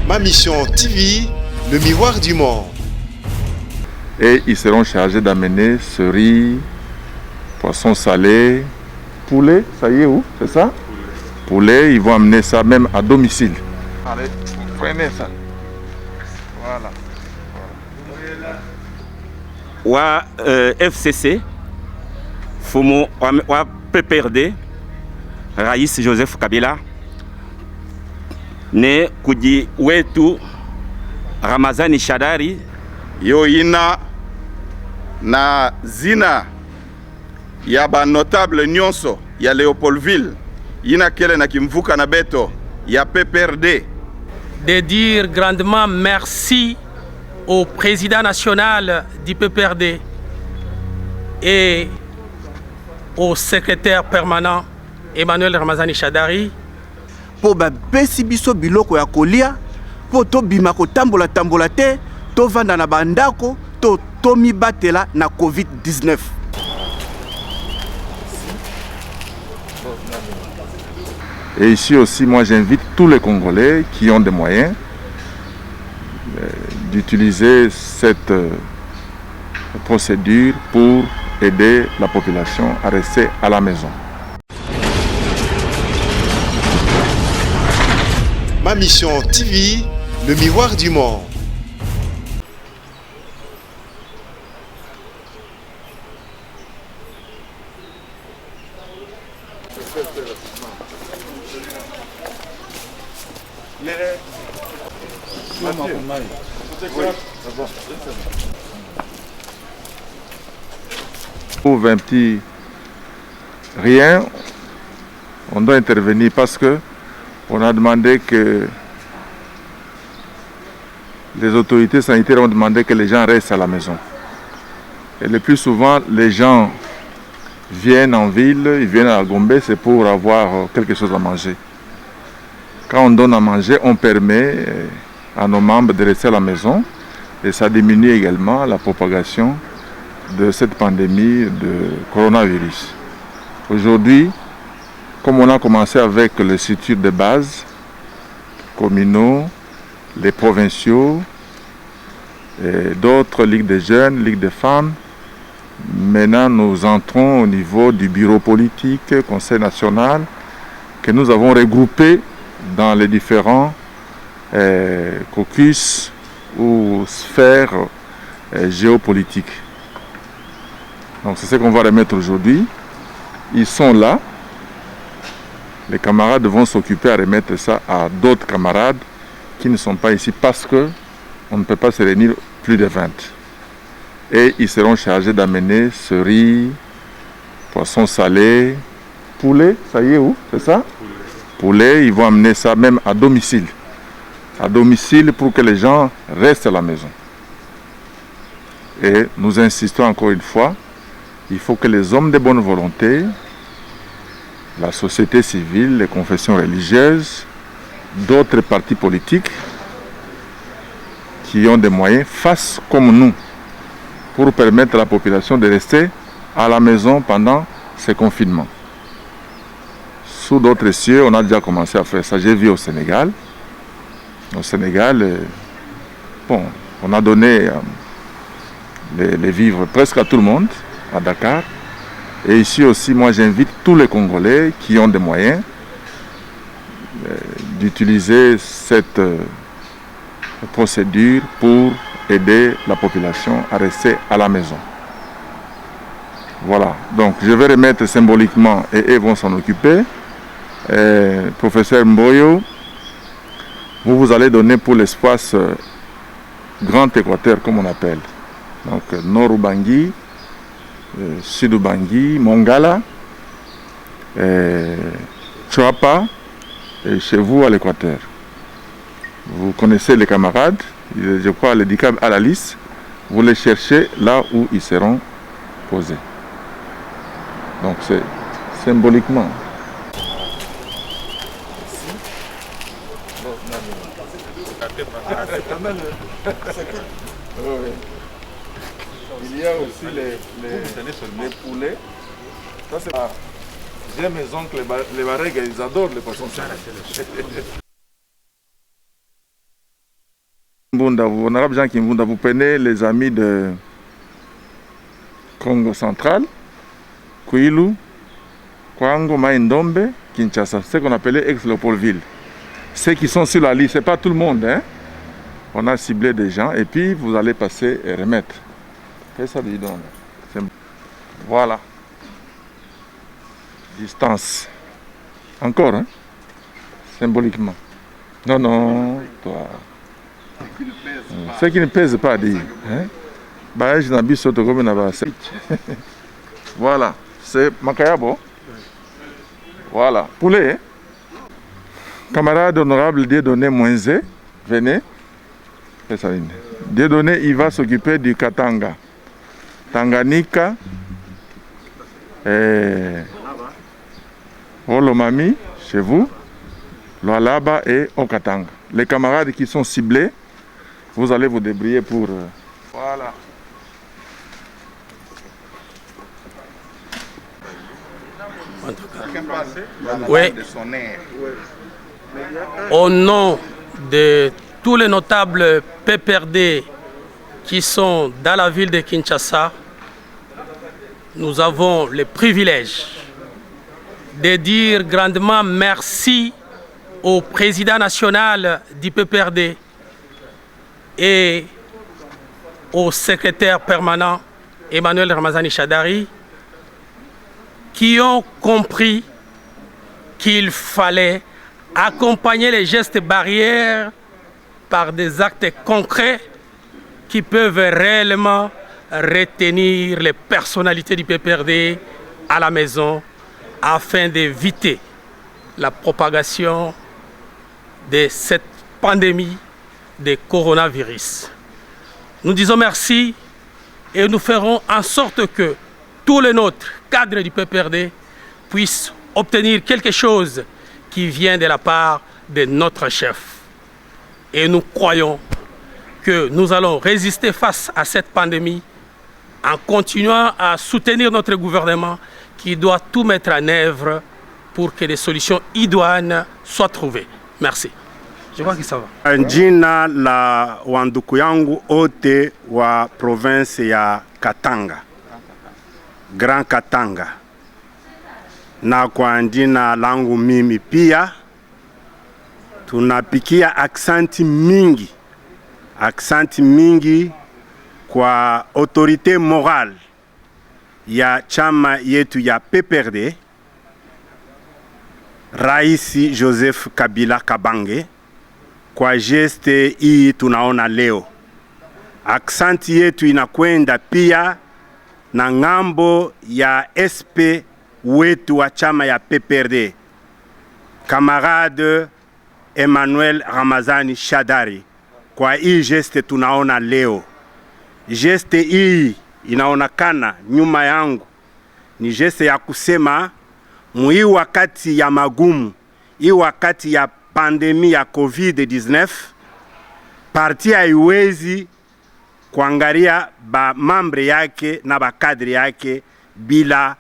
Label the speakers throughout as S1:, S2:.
S1: Ma Mission TV, le miroir du monde.
S2: Et ils seront chargés d'amener cerises, poissons salés, poulet, ça y est où? C'est ça? Poulet, ils vont amener ça même à domicile. Allez, prenez ça. Voilà.
S3: Wa FCC, Fumo wa PPRD, Rais Joseph Kabila, ne kuji wetu Ramazani Shadari.
S4: Yo ina na zina ya ba notable nyonso ya Léopoldville, ina kele na kimvuka na beto ya PPRD.
S5: De dire grandement merci au président national du PPRD et au secrétaire permanent Emmanuel Ramazani Shadari.
S6: Po ba besi biso biloko ya kolia, po to bimako tambola te, to vanda na bandako, to mi batela na COVID-19.
S2: Et ici aussi, moi j'invite tous les Congolais qui ont des moyens d'utiliser cette procédure pour aider la population à rester à la maison.
S1: Ma Mission TV, le miroir du monde.
S2: Pour un petit rien, on doit intervenir parce que on a demandé que les autorités sanitaires ont demandé que les gens restent à la maison. Et le plus souvent, les gens viennent en ville, ils viennent à Gombe, c'est pour avoir quelque chose à manger. Quand on donne à manger, on permet à nos membres de rester à la maison et ça diminue également la propagation de cette pandémie de coronavirus. Aujourd'hui, comme on a commencé avec les structures de base, communaux, les provinciaux, et d'autres ligues des jeunes, ligues des femmes, maintenant nous entrons au niveau du bureau politique, conseil national, que nous avons regroupé dans les différents caucus ou sphères géopolitiques. Donc c'est ce qu'on va remettre aujourd'hui. Ils sont là. Les camarades vont s'occuper à remettre ça à d'autres camarades qui ne sont pas ici parce qu'on ne peut pas se réunir plus de 20. Et ils seront chargés d'amener cerises, poissons salés, poulet, ça y est où? C'est ça? Poulet, ils vont amener ça même à domicile. À domicile pour que les gens restent à la maison. Et nous insistons encore une fois, il faut que les hommes de bonne volonté, la société civile, les confessions religieuses, d'autres partis politiques qui ont des moyens fassent comme nous pour permettre à la population de rester à la maison pendant ces confinements. Sous d'autres cieux, on a déjà commencé à faire ça. J'ai vu au Sénégal. Au Sénégal, bon, on a donné les vivres presque à tout le monde, à Dakar. Et ici aussi, moi j'invite tous les Congolais qui ont des moyens d'utiliser cette procédure pour aider la population à rester à la maison. Voilà, donc je vais remettre symboliquement et eux vont s'en occuper. Professeur Mboyo, vous allez donner pour l'espace Grand Équateur, comme on appelle. Donc Nord Ubangi, Sud Ubangi, Mongala, Chouapa, et chez vous à l'Équateur. Vous connaissez les camarades, je crois les DICAB à la liste, vous les cherchez là où ils seront posés. Donc c'est symboliquement. Il y a aussi les poulets. Ça, c'est... J'ai mes oncles, les Barègues, ils adorent les poissons. Honorable Jean Kimbunda, vous prenez les amis de Congo central, Kwilu, Kwango, Maïndombe, Kinshasa, ce qu'on appelait ex-Léopoldville. Ceux qui sont sur la liste, ce n'est pas tout le monde. Hein? On a ciblé des gens et puis vous allez passer et remettre. Fais ça, dis donc. Voilà. Distance. Encore, hein? Symboliquement. Non, non, toi. Ceux qui ne pèsent pas, dit. Hein? Voilà, c'est Makayabo. Voilà, poulet. Hein? Camarade honorable Dieudonné Mouenzé, venez. Dieudonné, il va s'occuper du Katanga. Tanganyika, Olomami, chez vous, Lualaba et Okatanga. Les camarades qui sont ciblés, vous allez vous débrouiller pour... Voilà.
S5: Oui. Au nom de tous les notables PPRD qui sont dans la ville de Kinshasa, nous avons le privilège de dire grandement merci au président national du PPRD et au secrétaire permanent Emmanuel Ramazani Shadari, qui ont compris qu'il fallait accompagner les gestes barrières par des actes concrets qui peuvent réellement retenir les personnalités du PPRD à la maison afin d'éviter la propagation de cette pandémie de coronavirus. Nous disons merci et nous ferons en sorte que tous les nôtres cadres du PPRD puissent obtenir quelque chose qui vient de la part de notre chef. Et nous croyons que nous allons résister face à cette pandémie en continuant à soutenir notre gouvernement qui doit tout mettre en œuvre pour que des solutions idoines soient trouvées. Merci. Je crois que ça va.
S7: Jina la wanduku yangu ote wa province ya Katanga, Grand Katanga, na kwa jina langu mimi pia tunapikia aksanti mingi kwa autorité morale ya chama yetu ya PPRD, Raisi Joseph Kabila Kabange, kwa geste hii tunaona leo. Aksanti yetu inakwenda pia na ngambo ya SP wetu wa chama ya PPRD, Camarade Emmanuel Ramazani Shadari, kwa hii geste tunaona leo. Geste hii inaonekana nyuma yangu ni geste ya kusema mui wakati ya magumu, hii wakati ya pandemi ya COVID-19, parti haiwezi kuangalia ba mambre yake na ba kadri yake bila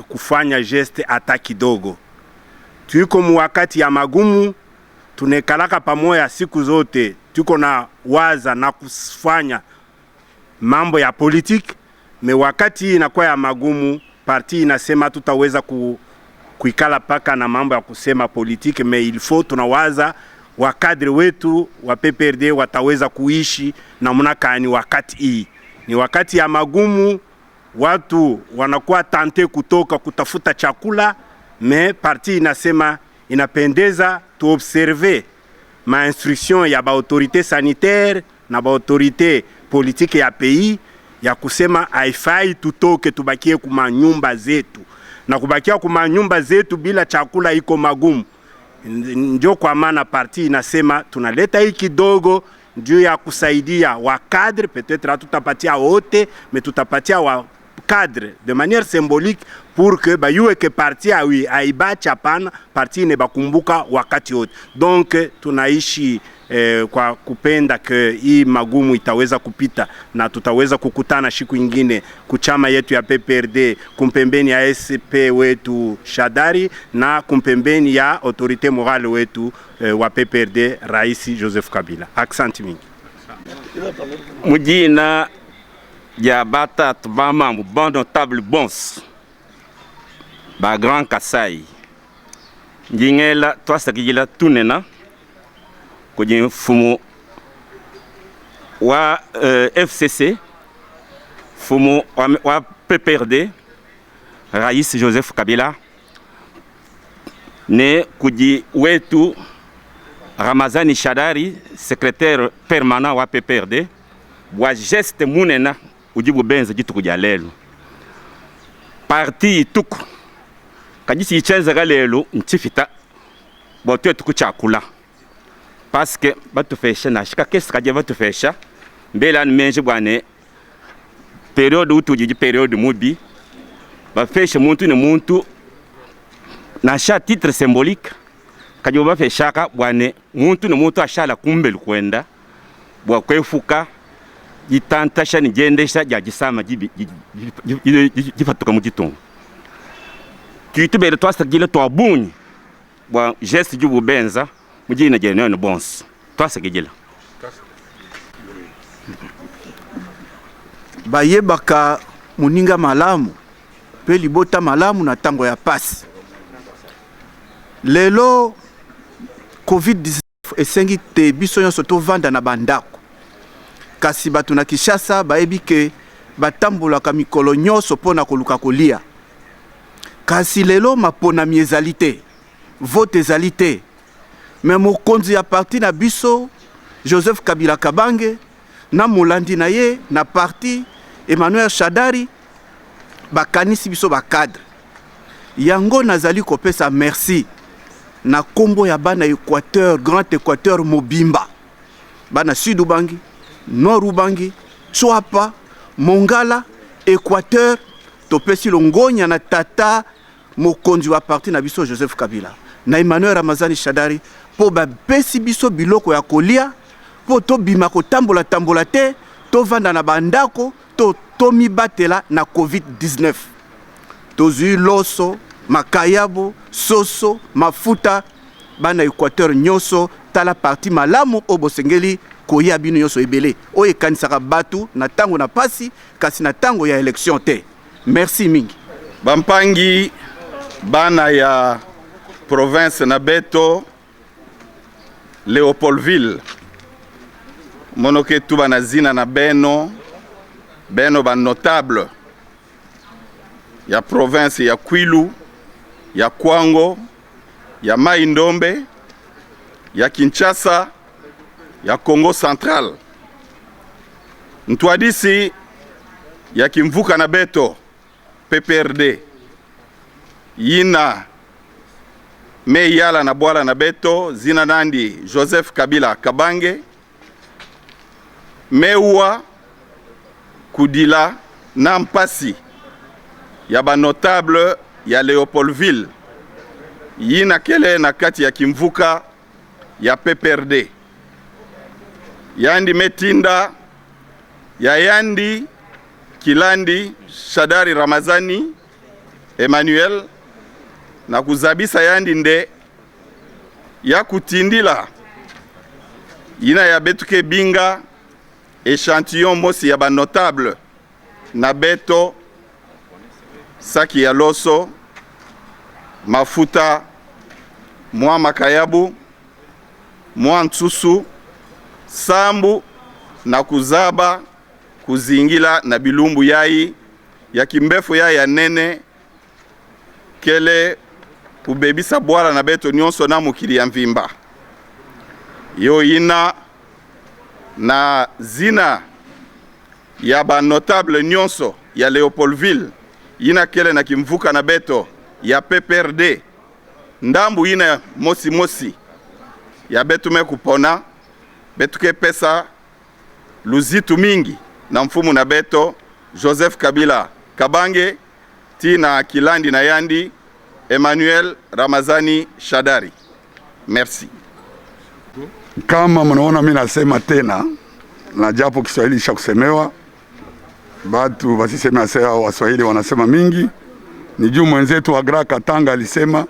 S7: kufanya geste hata kidogo. Tuko mu wakati ya magumu, tunekalaka pamoja siku zote, tuko na waza na kufanya mambo ya politiki, me wakati inakuwa ya magumu, parti inasema tutaweza kuikala paka na mambo ya kusema politiki, me ilfo tunawaza wakadri wetu wa PPRD wataweza kuishi na mnakani wakati hii. Ni wakati ya magumu, watu wanakuwa tante kutoka kutafuta chakula, me parti inasema inapendeza tuobserve ma instruction ya ba autorité sanitaire na ba autorité politique ya pays ya kusema haifai tutoke tubakie kuma nyumba zetu, na kubakia kuma nyumba zetu bila chakula iko magumu. Ndio kwa maana parti inasema tunaleta hii kidogo juu ya kusaidia wa cadre, peut-être tutapatia wote, mais tutapatia wa cadre de manière symbolique pour que bayue que parti aibacha pana parti ne bakumbuka wakati wote. Donc tunaishi kwa kupenda ke hii magumu itaweza kupita na tutaweza kukutana siku nyingine kuchama yetu ya PPRD kumpembeni ya SP wetu Shadari na kumpembeni ya autorité morale wetu wa PPRD Raisi Joseph Kabila. Aksanti mingi.
S3: mujina ya batatu bamambu bon notable bons ba Grand Kasai njingela twasakijila tunena kwenye mfumo wa FCC, mfumo wa PPRD, Rais Joseph Kabila, ne kuji wetu Ramazani Shadari, secrétaire permanent wa PPRD, wa geste munena ujibu benza jitu kuja lelo. Parti tuku kajisi ichenza galelo nchifita bote tukuchakula. Parce que batu fesha na shika kesi kaje batu fesha mbela nmenje bwane periode utujiji periode mubi ba fesha muntu ne muntu na sha titre symbolique kaje ba fesha ka bwane muntu ne muntu ashala kumbele kwenda bwa kwefuka jitanta sha nigendesha jajisama jifatuka mujitungu kitubere twasa gile twabunyi bwa geste jubu benza mujina jeneno bons twasa gijila
S6: bayebaka muninga malamu pe libota malamu na tango ya pasi. Lelo COVID-19 esengi te biso nyonso tovanda na bandako, kasi bato na Kinshasa bayebi ke batambolaka mikolo nyonso pona koluka kolia. Kasi lelo maponami ezali te, vote ezali te, me mokonzi ya parti na biso Joseph Kabila Kabange na molandi na ye na parti Emmanuel Shadari bakanisi biso bakadre. Yango nazali kopesa merci na kombo ya bana Équateur, Grand Équateur mobimba, bana Sud Ubangi, Nord Ubangi, Chwapa, Mongala, Équateur, topesi longonya na tata mokonzi wa parti na biso Joseph Kabila na Emmanuel Ramazani Shadari po ba besi biso biloko ya kolia po to bima ko tambola te to vanda na bandako to mi batela na COVID-19. Tozui loso, makayabo, soso, mafuta, bana Équateur nyoso tala parti malamu obosengeli koya bino nyoso ebele o ekanisaka batu na tango na pasi kasi na tango ya élection te. Merci mingi.
S4: Bampangi bana ya province na beto Léopoldville monoke tu bana zina na beno ba notable ya province ya Kwilu, ya Kwango, ya Mai Ndombe, ya Kinshasa, ya Congo Central. Ntwadisi ya Kimvuka na beto PPRD yina me yala na bwala na beto zina nandi Joseph Kabila Kabange mewa kudila na mpasi ya ba notable ya Léopoldville yina kele na kati ya Kimvuka ya PPRD yandi metinda ya yandi Kilandi Shadari Ramazani Emmanuel na kuzabisa yandi nde ya kutindila yina ya betuke binga échantillon mosi ya ba notable na beto saki ya loso mafuta mwa makayabu mwa nsusu sambu na kuzaba kuzingila na bilumbu yai ya kimbefu yai ya nene kele kubebisa bwala na beto nyonso na mukili ya mvimba yo ina na zina ya ba notable nyonso ya Léopoldville ina kele na Kimvuka na beto ya PPRD ndambu ina mosi ya betu me kupona betu ke pesa luzitu mingi na mfumu na beto Joseph Kabila Kabange tina Kilandi na yandi Emmanuel Ramazani Shadari. Merci.
S8: Kama mnaona mimi nasema tena na japo Kiswahili cha kusemewa batu basisema sasa Waswahili wanasema mingi ni juu mwenzetu wa Gra Katanga alisema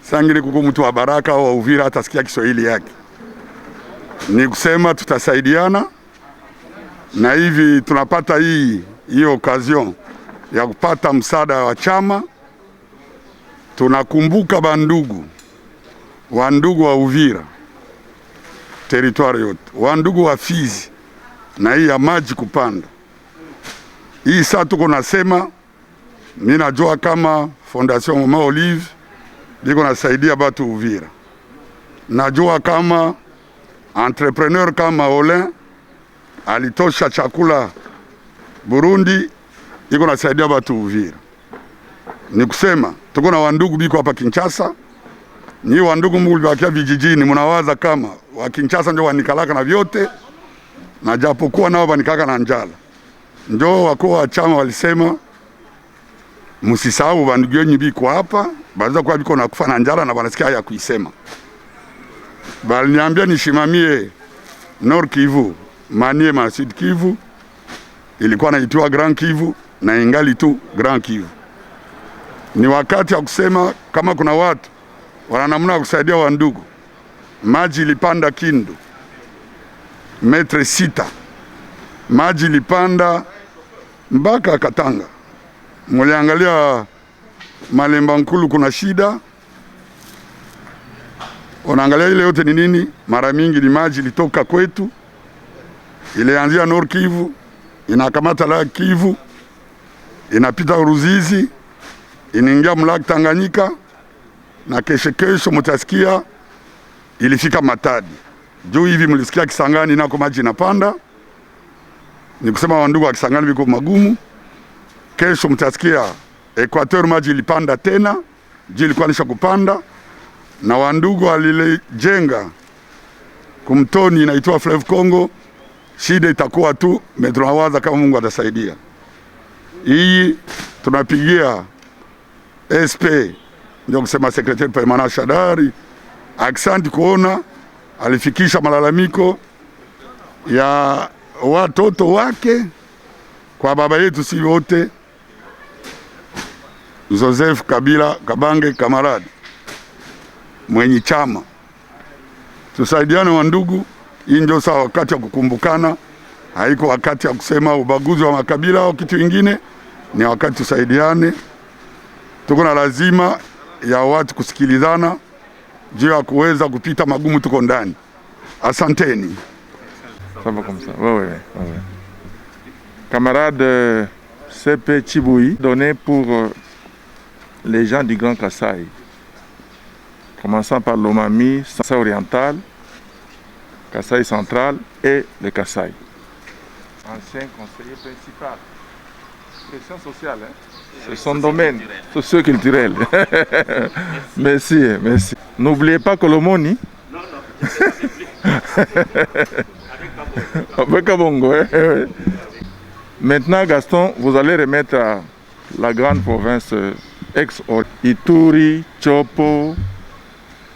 S8: sangile kuko mtu wa Baraka au wa Uvira atasikia Kiswahili yake. Ni kusema tutasaidiana na hivi tunapata hii occasion ya kupata msaada wa chama. Tunakumbuka wandugu wa Uvira territoire yote, wandugu wa Fizi na hii ya maji kupanda. Hii saa tuko nasema, mimi najua kama Fondation Mama Olive liko nasaidia batu Uvira. Najua kama entrepreneur kama Olin alitosha chakula Burundi, iko nasaidia batu Uvira. Ni kusema tuko na wandugu biko hapa Kinshasa. Ni wandugu mlibakia vijijini, mnawaza kama wa Kinshasa ndio wanikalaka na vyote, na japokuwa nao wanikaka na njala. Ndio wako wa chama walisema msisahau wandugu yenu biko hapa, baada kwa biko na kufa na njala na wanasikia haya kuisema. Bali niambia nishimamie Nord Kivu, Maniema Sud Kivu, ilikuwa inaitwa Grand Kivu na ingali tu Grand Kivu. Ni wakati ya kusema kama kuna watu wana namna kusaidia wandugu. Maji ilipanda Kindu metre 6, maji ilipanda mpaka Katanga. Muliangalia Malemba Nkulu kuna shida, unaangalia ile yote ni nini? Mara mingi ni maji ilitoka kwetu, ilianzia Nord Kivu, inakamata la Kivu, inapita Ruzizi, inaingia mlaki Tanganyika, na kesho mutasikia ilifika Matadi. Juu hivi mlisikia Kisangani nako maji inapanda. Ni kusema wandugu wa Kisangani biko magumu. Kesho mtasikia Equateur maji ilipanda tena, juu ilikuwa nisha kupanda. Na wandugu alijenga kumtoni inaitwa Fleuve Congo, shida itakuwa tu, tunawaza kama Mungu atasaidia. Hii tunapigia SP, ndio kusema Secretary Permanent Shadari, aksanti kuona alifikisha malalamiko ya watoto wake kwa baba yetu si wote Joseph Kabila Kabange Kamaradi mwenye chama. Tusaidiane wa ndugu, hii ndio sawa wakati wa kukumbukana, haiko wakati ya kusema ubaguzi wa makabila au kitu kingine, ni wakati tusaidiane. Tuko na lazima ya watu kusikilizana juu ya kuweza kupita magumu tuko ndani. Asanteni.
S2: Ça va comme ça. Ouais. Camarade CP Chiboui, donné pour les gens du Grand Kasaï. Commençant par l'Omami, Kasaï oriental, Kasaï central et le Kasaï. Ancien conseiller principal. Question sociale, hein? C'est son domaine socio-culturel. Merci. N'oubliez pas Kolomoni. Non, avec Kabongo. Maintenant, Gaston, vous allez remettre à la grande province Ituri, Chopo,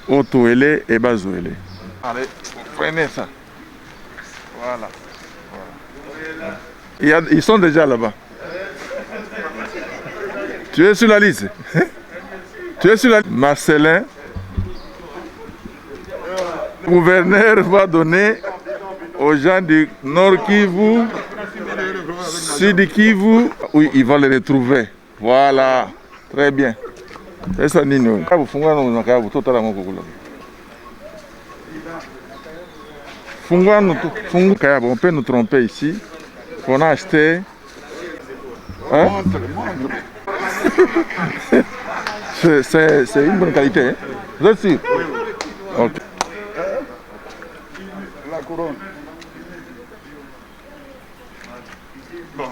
S2: Otoele et Bazouele. Allez, prenez ça. Voilà. Ils sont déjà là-bas. Tu es sur la liste. Marcelin, le gouverneur va donner aux gens du Nord Kivu, Sud Kivu, oui, ils vont les retrouver. Voilà, très bien. C'est ça, Nino. On peut nous tromper ici. On a acheté. Hein? C'est une bonne qualité, hein? Vous êtes sûr? Oui. Ok.
S8: La couronne. Bon.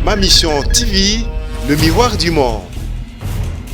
S1: Ma Mission TV, le miroir du monde.